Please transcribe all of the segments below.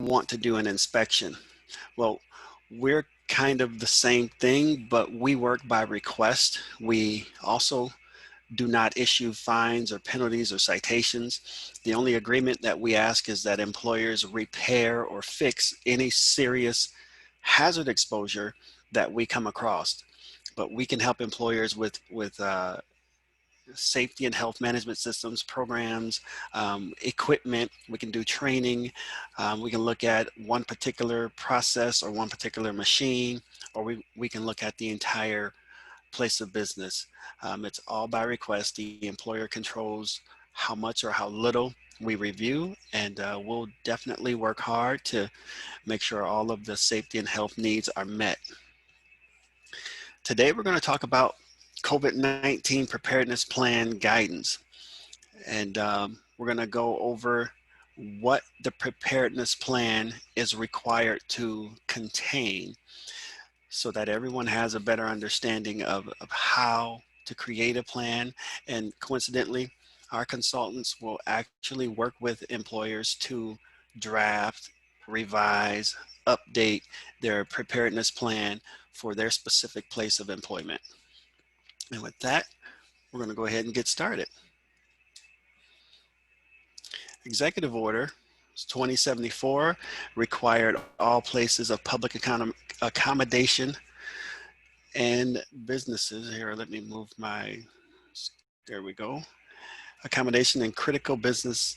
want to do an inspection. Well, we're kind of the same thing, but we work by request. We also do not issue fines or penalties or citations. The only agreement that we ask is that employers repair or fix any serious hazard exposure that we come across. But we can help employers with safety and health management systems, programs, equipment. We can do training. We can look at one particular process or one particular machine, or we can look at the entire place of business. It's all by request. The employer controls how much or how little we review, and we'll definitely work hard to make sure all of the safety and health needs are met. Today, we're going to talk about COVID-19 Preparedness Plan guidance. And we're going to go over what the preparedness plan is required to contain so that everyone has a better understanding of how to create a plan. And coincidentally, our consultants will actually work with employers to draft, revise, update their preparedness plan for their specific place of employment. And with that, we're going to go ahead and get started. Executive Order 2074 required all places of public accommodation and businesses. Here, let me move there we go. Accommodation and critical businesses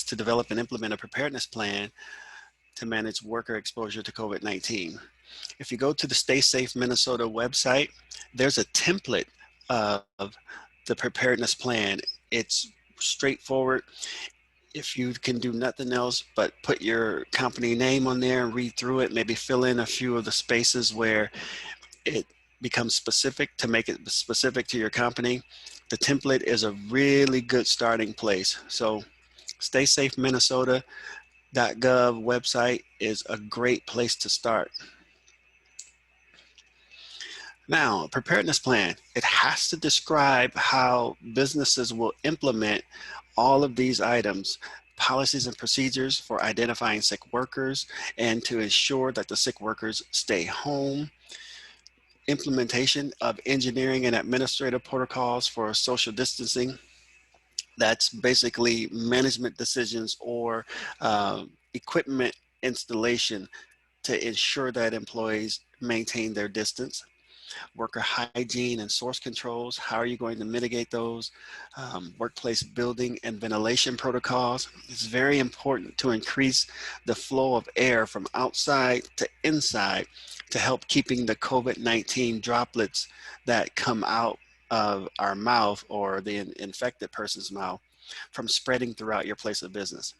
to develop and implement a preparedness plan to manage worker exposure to COVID-19. If you go to the Stay Safe Minnesota website, there's a template of the preparedness plan. It's straightforward. If you can do nothing else but put your company name on there and read through it, maybe fill in a few of the spaces where it becomes specific to make it specific to your company, the template is a really good starting place. So StaySafeMinnesota.gov website is a great place to start. Now, a preparedness plan, it has to describe how businesses will implement all of these items, policies and procedures for identifying sick workers and to ensure that the sick workers stay home, implementation of engineering and administrative protocols for social distancing. That's basically management decisions or equipment installation to ensure that employees maintain their distance. Worker hygiene and source controls, how are you going to mitigate those? Workplace building and ventilation protocols. It's very important to increase the flow of air from outside to inside to help keeping the COVID-19 droplets that come out of our mouth or the infected person's mouth from spreading throughout your place of business.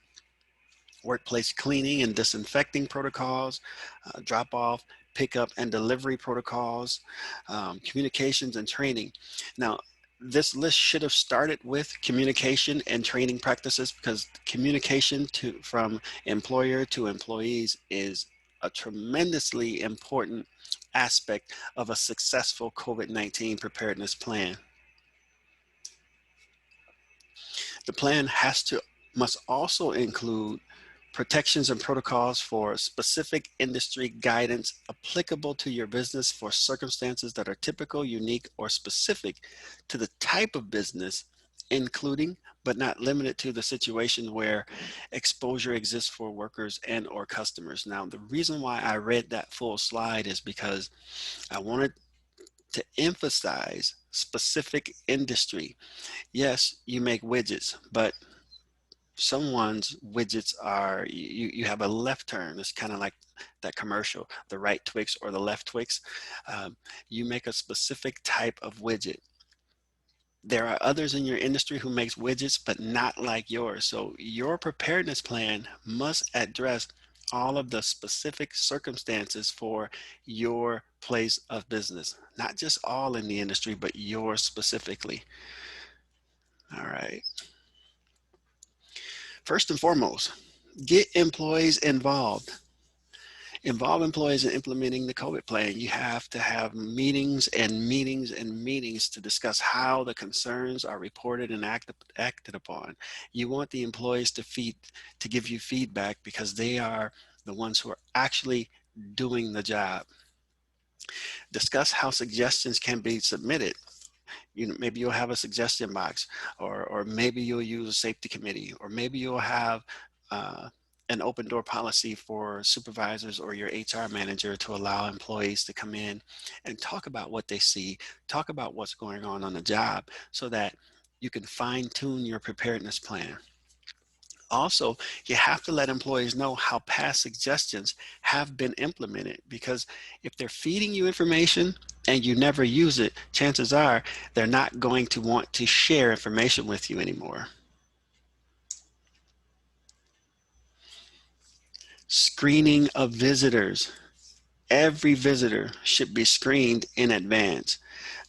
Workplace cleaning and disinfecting protocols, drop-off, pickup and delivery protocols, communications and training. Now, this list should have started with communication and training practices because communication from employer to employees is a tremendously important aspect of a successful COVID-19 preparedness plan. The plan must also include protections and protocols for specific industry guidance applicable to your business for circumstances that are typical, unique, or specific to the type of business, including but not limited to the situation where exposure exists for workers and or customers. Now, the reason why I read that full slide is because I wanted to emphasize specific industry. Yes, you make widgets, but someone's widgets are, you have a left turn. It's kind of like that commercial, the right Twix or the left Twix. You make a specific type of widget. There are others in your industry who makes widgets, but not like yours. So your preparedness plan must address all of the specific circumstances for your place of business, not just all in the industry, but yours specifically. All right. First and foremost, get employees involved. Involve employees in implementing the COVID plan. You have to have meetings and meetings and meetings to discuss how the concerns are reported and acted upon. You want the employees to give you feedback because they are the ones who are actually doing the job. Discuss how suggestions can be submitted. Maybe you'll have a suggestion box, or maybe you'll use a safety committee, or maybe you'll have uh, an open door policy for supervisors or your HR manager to allow employees to come in and talk about what they see, talk about what's going on the job, so that you can fine tune your preparedness plan. Also, you have to let employees know how past suggestions have been implemented, because if they're feeding you information and you never use it, chances are they're not going to want to share information with you anymore. Screening of visitors. Every visitor should be screened in advance.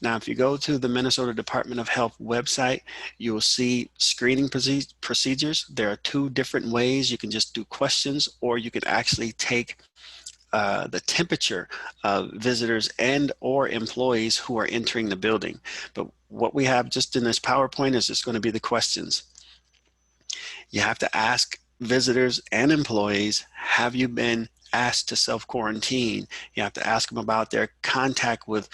Now, if you go to the Minnesota Department of Health website, you will see screening procedures. There are two different ways. You can just do questions, or you can actually take the temperature of visitors and or employees who are entering the building. But what we have just in this PowerPoint is just going to be the questions. You have to ask visitors and employees, have you been asked to self-quarantine? You have to ask them about their contact with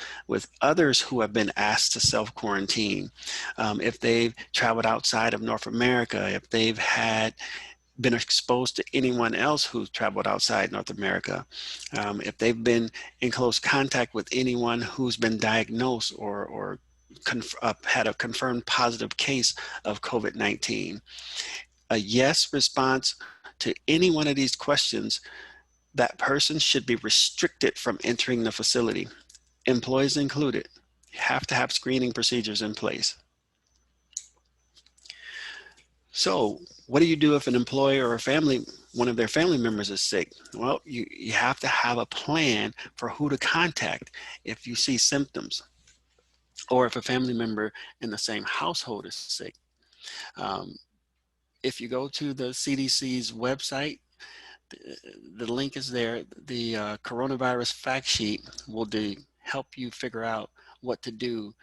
others who have been asked to self-quarantine. If they've traveled outside of North America, if they've been exposed to anyone else who's traveled outside North America, if they've been in close contact with anyone who's been diagnosed or had a confirmed positive case of COVID-19. A yes response to any one of these questions, that person should be restricted from entering the facility, employees included. You have to have screening procedures in place. So what do you do if an employee or one of their family members is sick? Well, you have to have a plan for who to contact if you see symptoms, or if a family member in the same household is sick. Um, if you go to the CDC's website, the link is there. The coronavirus fact sheet will help you figure out what to do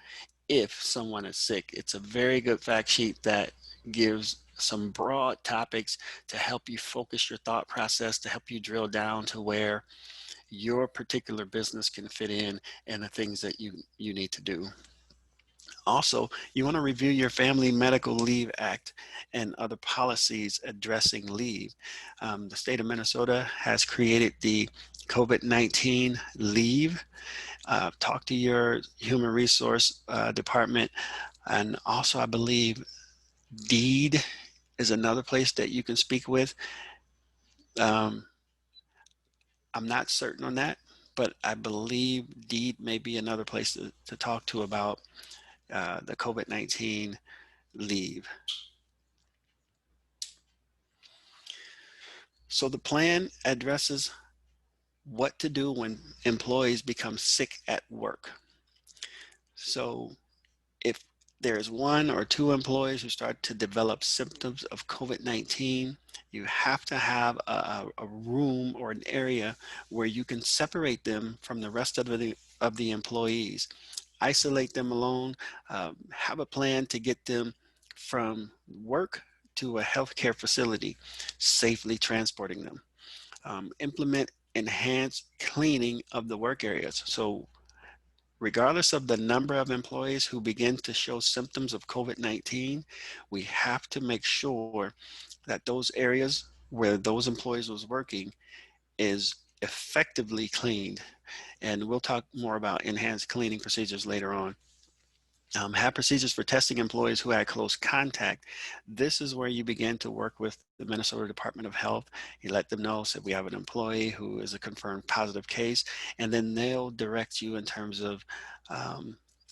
if someone is sick. It's a very good fact sheet that gives some broad topics to help you focus your thought process, to help you drill down to where your particular business can fit in and the things that you need to do. Also, you want to review your Family Medical Leave Act and other policies addressing leave. The state of Minnesota has created the COVID-19 leave. Talk to your human resource department. And also, I believe DEED is another place that you can speak with. Um, I'm not certain on that, but I believe DEED may be another place to talk to about the COVID-19 leave. So the plan addresses what to do when employees become sick at work. So if there's one or two employees who start to develop symptoms of COVID-19, you have to have a room or an area where you can separate them from the rest of the employees, isolate them alone, have a plan to get them from work to a healthcare facility, safely transporting them. Implement enhanced cleaning of the work areas. So regardless of the number of employees who begin to show symptoms of COVID-19, we have to make sure that those areas where those employees was working is effectively cleaned. And we'll talk more about enhanced cleaning procedures later on. Have procedures for testing employees who had close contact. This is where you begin to work with the Minnesota Department of Health. You let them know, say we have an employee who is a confirmed positive case, and then they'll direct you in terms of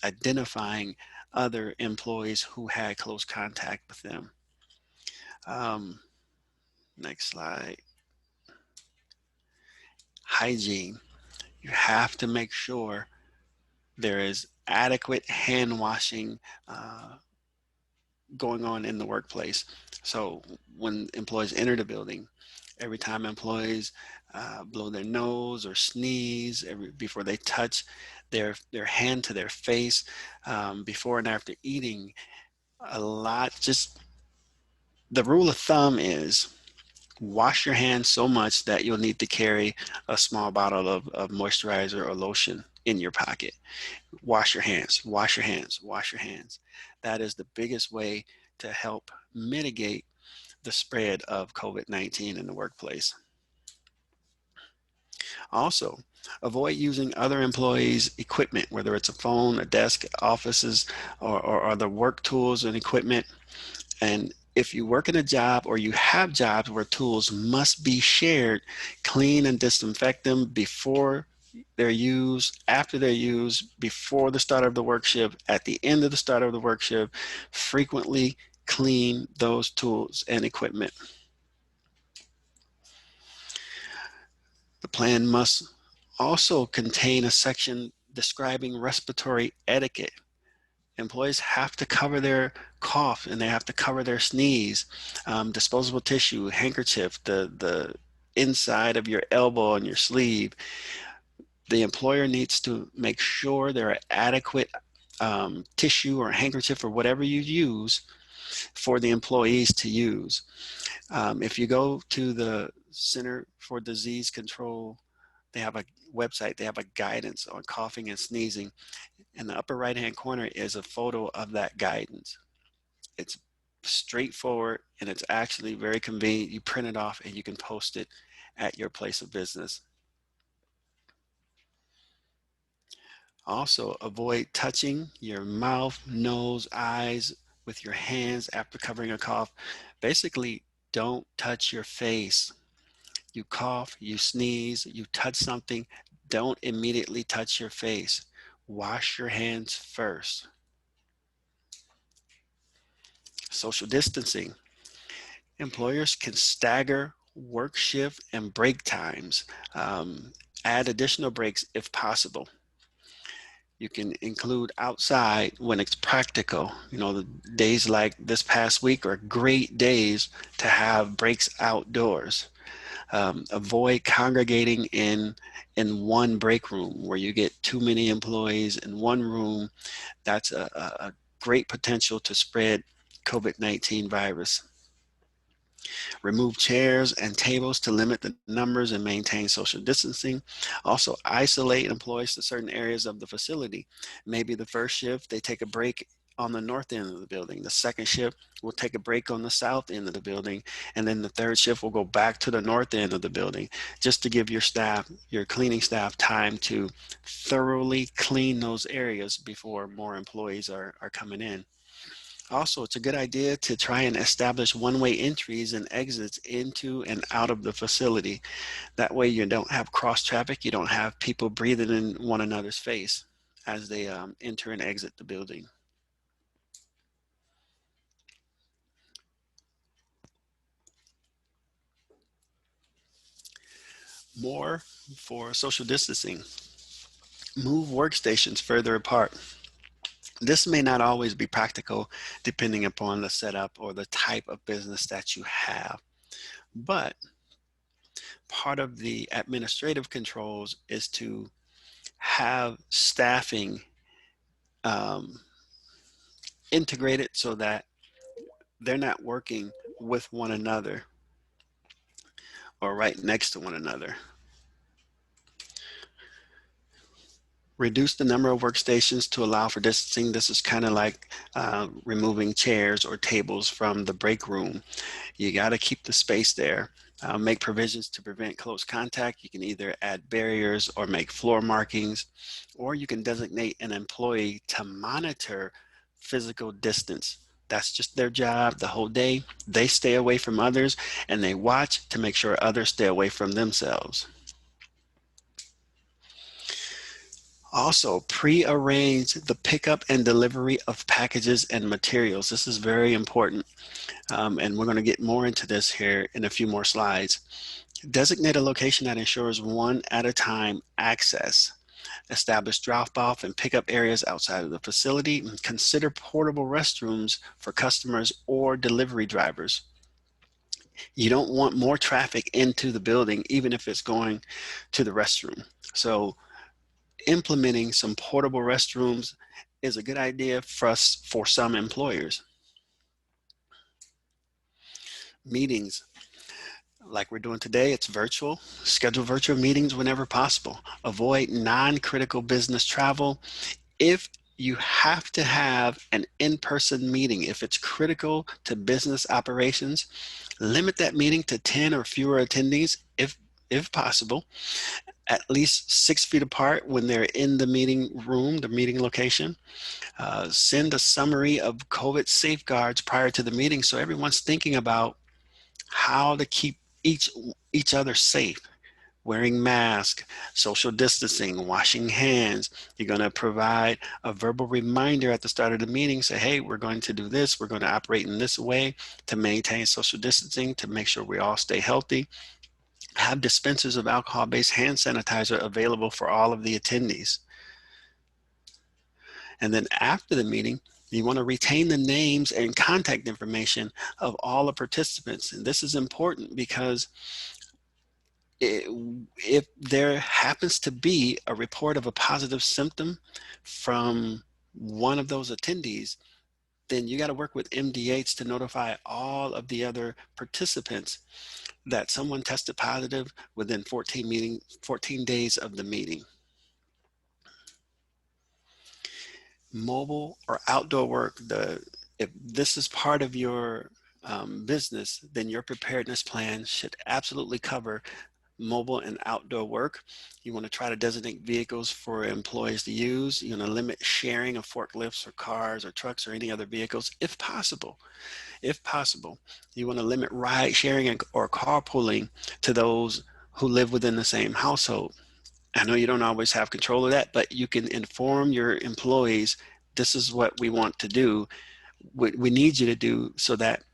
identifying other employees who had close contact with them. Next slide. Hygiene. You have to make sure there is adequate hand washing going on in the workplace. So when employees enter the building, Every time employees blow their nose or sneeze, before they touch their hand to their face, before and after eating, just the rule of thumb is wash your hands so much that you'll need to carry a small bottle of moisturizer or lotion in your pocket. Wash your hands, wash your hands, wash your hands. That is the biggest way to help mitigate the spread of COVID-19 in the workplace. Also, avoid using other employees' equipment, whether it's a phone, a desk, offices, or other work tools and equipment. And if you work in a job or you have jobs where tools must be shared, clean and disinfect them before they're used, after they're used, before the start of the work shift, at the end of the start of the work shift. Frequently clean those tools and equipment. The plan must also contain a section describing respiratory etiquette. Employees have to cover their cough and they have to cover their sneeze. Disposable tissue, handkerchief, the inside of your elbow and your sleeve. The employer needs to make sure there are adequate tissue or handkerchief or whatever you use for the employees to use. If you go to the Center for Disease Control, they have a website, they have a guidance on coughing and sneezing. In the upper right hand corner is a photo of that guidance. It's straightforward and it's actually very convenient. You print it off and you can post it at your place of business. Also, avoid touching your mouth, nose, eyes with your hands after covering a cough. Basically, don't touch your face. You cough, you sneeze, you touch something, don't immediately touch your face. Wash your hands first. Social distancing. Employers can stagger work shift and break times. Add additional breaks if possible. You can include outside when it's practical. You know, the days like this past week are great days to have breaks outdoors. Avoid congregating in one break room where you get too many employees in one room. That's a great potential to spread COVID-19 virus. Remove chairs and tables to limit the numbers and maintain social distancing. Also, isolate employees to certain areas of the facility. Maybe the first shift, they take a break on the north end of the building. The second shift will take a break on the south end of the building. And then the third shift will go back to the north end of the building, just to give your staff, your cleaning staff, time to thoroughly clean those areas before more employees are coming in. Also, it's a good idea to try and establish one-way entries and exits into and out of the facility. That way you don't have cross traffic, you don't have people breathing in one another's face as they enter and exit the building. More for social distancing. Move workstations further apart. This may not always be practical depending upon the setup or the type of business that you have, but part of the administrative controls is to have staffing um, integrated so that they're not working with one another or right next to one another. Reduce the number of workstations to allow for distancing. This is kind of like removing chairs or tables from the break room. You got to keep the space there. Make provisions to prevent close contact. You can either add barriers or make floor markings, or you can designate an employee to monitor physical distance. That's just their job the whole day. They stay away from others and they watch to make sure others stay away from themselves. Also, pre-arrange the pickup and delivery of packages and materials. This is very important, and we're going to get more into this here in a few more slides. Designate a location that ensures one at a time access. Establish drop-off and pickup areas outside of the facility. Consider portable restrooms for customers or delivery drivers. You don't want more traffic into the building, even if it's going to the restroom. So implementing some portable restrooms is a good idea for some employers. Meetings, like we're doing today, it's virtual. Schedule virtual meetings whenever possible. Avoid non-critical business travel. If you have to have an in-person meeting, if it's critical to business operations, limit that meeting to 10 or fewer attendees if possible, at least 6 feet apart when they're in the meeting room, the meeting location. Send a summary of COVID safeguards prior to the meeting so everyone's thinking about how to keep each other safe. Wearing masks, social distancing, washing hands. You're going to provide a verbal reminder at the start of the meeting. Say, hey, we're going to do this. We're going to operate in this way to maintain social distancing, to make sure we all stay healthy. Have dispensers of alcohol-based hand sanitizer available for all of the attendees. And then after the meeting, you want to retain the names and contact information of all the participants. And this is important because if there happens to be a report of a positive symptom from one of those attendees, then you got to work with MDH to notify all of the other participants that someone tested positive within 14 days of the meeting. Mobile or outdoor work, if this is part of your business, then your preparedness plan should absolutely cover mobile and outdoor work. You want to try to designate vehicles for employees to use. You want to limit sharing of forklifts or cars or trucks or any other vehicles if possible. If possible, you want to limit ride sharing or carpooling to those who live within the same household. I know you don't always have control of that, but you can inform your employees, this is what we want to do. We need you to do so that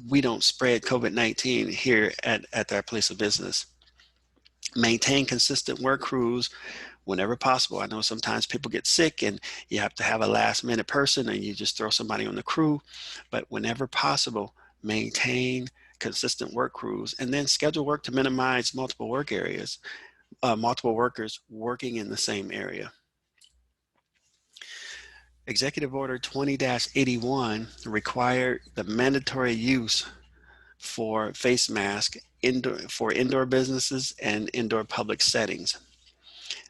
we don't spread COVID-19 here at our place of business. Maintain consistent work crews whenever possible. I know sometimes people get sick and you have to have a last minute person and you just throw somebody on the crew, but whenever possible, maintain consistent work crews and then schedule work to minimize multiple workers working in the same area. Executive Order 20-81 required the mandatory use for face mask for indoor businesses and indoor public settings.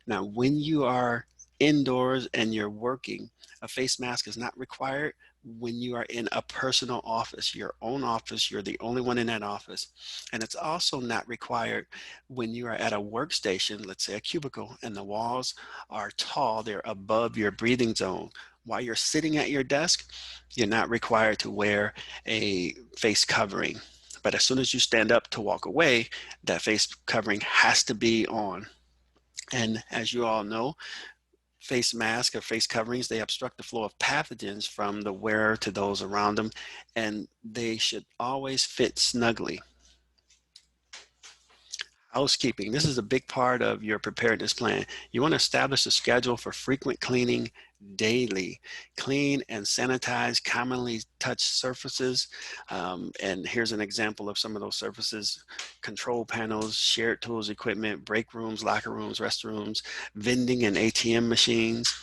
Now, when you are indoors and you're working, a face mask is not required when you are in a personal office, your own office, you're the only one in that office. And it's also not required when you are at a workstation, let's say a cubicle, and the walls are tall, they're above your breathing zone. While you're sitting at your desk, you're not required to wear a face covering. But as soon as you stand up to walk away, that face covering has to be on. And as you all know, face masks or face coverings, they obstruct the flow of pathogens from the wearer to those around them, and they should always fit snugly. Housekeeping, this is a big part of your preparedness plan. You want to establish a schedule for frequent cleaning daily. Clean and sanitize commonly touched surfaces. And here's an example of some of those surfaces: control panels, shared tools, equipment, break rooms, locker rooms, restrooms, vending and ATM machines.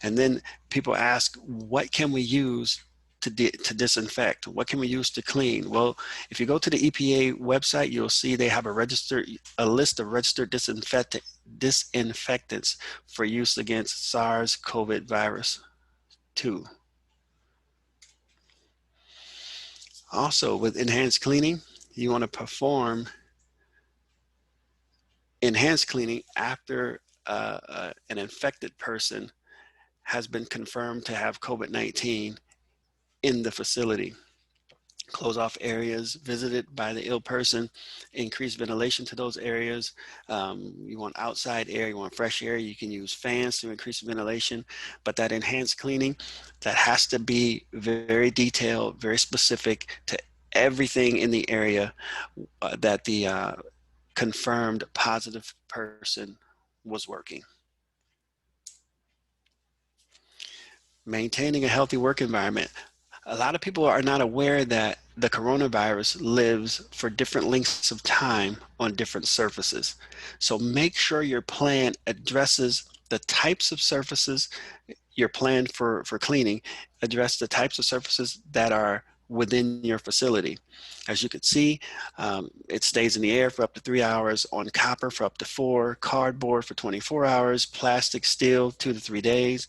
And then people ask, what can we use to disinfect? What can we use to clean? Well, if you go to the EPA website, you'll see they have a list of registered disinfectants for use against SARS-CoV virus 2. Also, with enhanced cleaning, you want to perform enhanced cleaning after an infected person has been confirmed to have COVID-19 in the facility. Close off areas visited by the ill person, increase ventilation to those areas. You want outside air, you want fresh air. You can use fans to increase ventilation, but that enhanced cleaning, that has to be very detailed, very specific to everything in the area that the confirmed positive person was working. Maintaining a healthy work environment. A lot of people are not aware that the coronavirus lives for different lengths of time on different surfaces. So make sure your plan addresses the types of surfaces, your plan for cleaning, address the types of surfaces that are within your facility. As you can see, it stays in the air for up to 3 hours, on copper for up to 4, cardboard for 24 hours, plastic, steel, 2 to 3 days.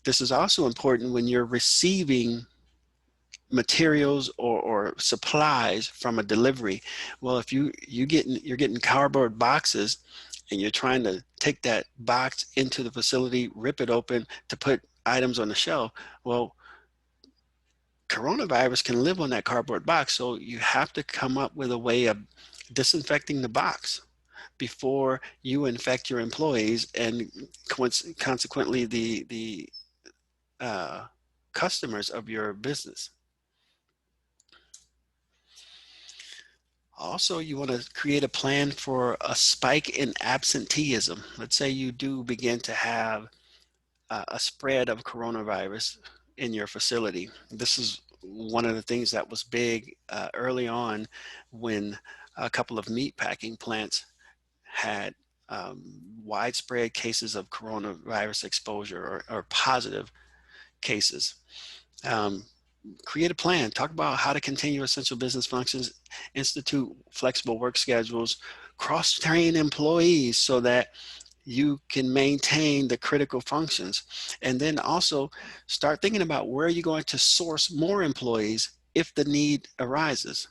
This is also important when you're receiving materials or supplies from a delivery. Well, if you're getting cardboard boxes and you're trying to take that box into the facility, rip it open to put items on the shelf, well, coronavirus can live on that cardboard box. So you have to come up with a way of disinfecting the box before you infect your employees and consequently the customers of your business. Also, you want to create a plan for a spike in absenteeism. Let's say you do begin to have a spread of coronavirus in your facility. This is one of the things that was big early on when a couple of meat packing plants had widespread cases of coronavirus exposure or positive cases. Create a plan. Talk about how to continue essential business functions, institute flexible work schedules, cross-train employees so that you can maintain the critical functions. And then also start thinking about where you're going to source more employees if the need arises.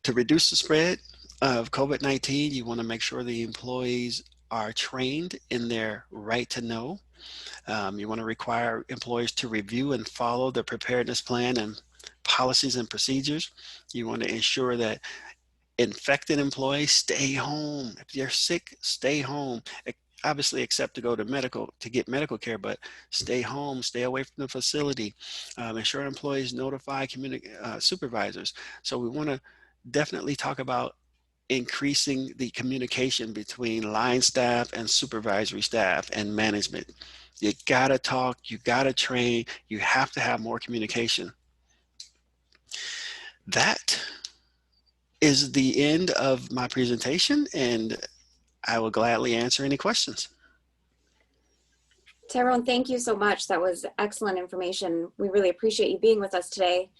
To reduce the spread of COVID-19, you want to make sure the employees are trained in their right to know. You want to require employees to review and follow the preparedness plan and policies and procedures. You want to ensure that infected employees stay home. If you're sick, stay home. Obviously, except to go to get medical care, but stay home, stay away from the facility. Ensure employees notify supervisors. So we want to definitely talk about increasing the communication between line staff and supervisory staff and management. You gotta talk, you gotta train, you have to have more communication. That is the end of my presentation, and I will gladly answer any questions. Tyrone, thank you so much. That was excellent information. We really appreciate you being with us today.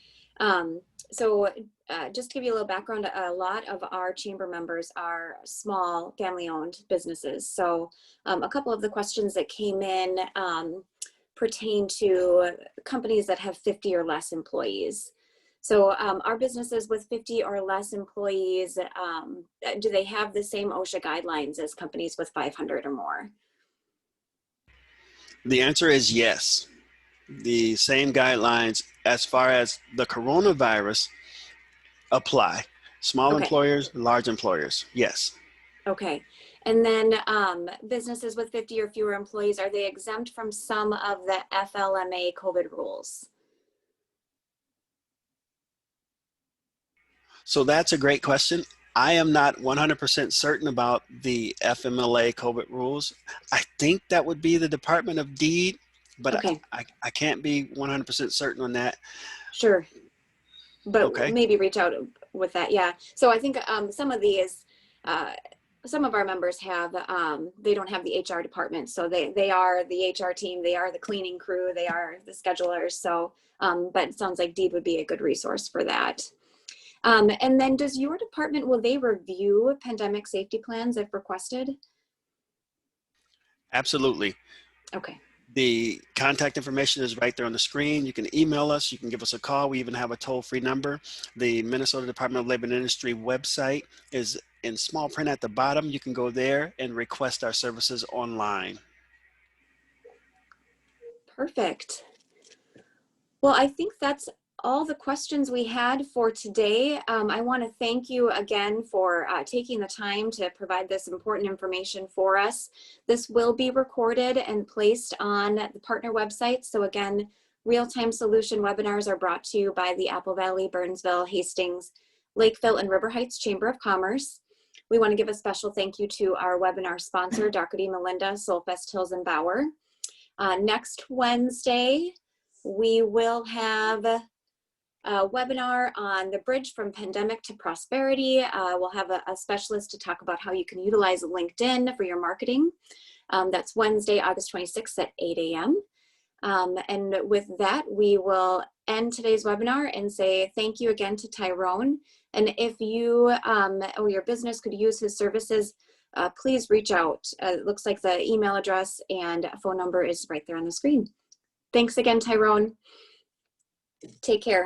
Just to give you a little background, a lot of our chamber members are small family-owned businesses. So a couple of the questions that came in pertain to companies that have 50 or less employees. So our businesses with 50 or less employees, do they have the same OSHA guidelines as companies with 500 or more? The answer is yes. The same guidelines as far as the coronavirus apply. Small employers, large employers, yes. Okay. And then businesses with 50 or fewer employees, are they exempt from some of the FLMA COVID rules? So that's a great question. I am not 100% certain about the FMLA COVID rules. I think that would be the Department of Deed, but okay. I can't be 100% certain on that. Sure. But maybe reach out with that. Yeah. So I think some of these, some of our members have, they don't have the HR department. So they are the HR team, they are the cleaning crew, they are the schedulers. So, but it sounds like Deed would be a good resource for that. And then does your department, will they review pandemic safety plans if requested? Absolutely. Okay. The contact information is right there on the screen. You can email us, you can give us a call. We even have a toll-free number. The Minnesota Department of Labor and Industry website is in small print at the bottom. You can go there and request our services online. Perfect. Well, I think that's all the questions we had for today. I want to thank you again for taking the time to provide this important information for us. This will be recorded and placed on the partner website. So again, real-time solution webinars are brought to you by the Apple Valley, Burnsville, Hastings, Lakeville, and River Heights Chamber of Commerce. We want to give a special thank you to our webinar sponsor, Doherty Melinda, Solfest Hills and Bauer. Next Wednesday, We will have a webinar on the bridge from pandemic to prosperity. We'll have a specialist to talk about how you can utilize LinkedIn for your marketing. That's Wednesday, August 26th at 8 a.m. And with that, we will end today's webinar and say thank you again to Tyrone. And if you or your business could use his services, please reach out. It looks like the email address and phone number is right there on the screen. Thanks again, Tyrone. Take care.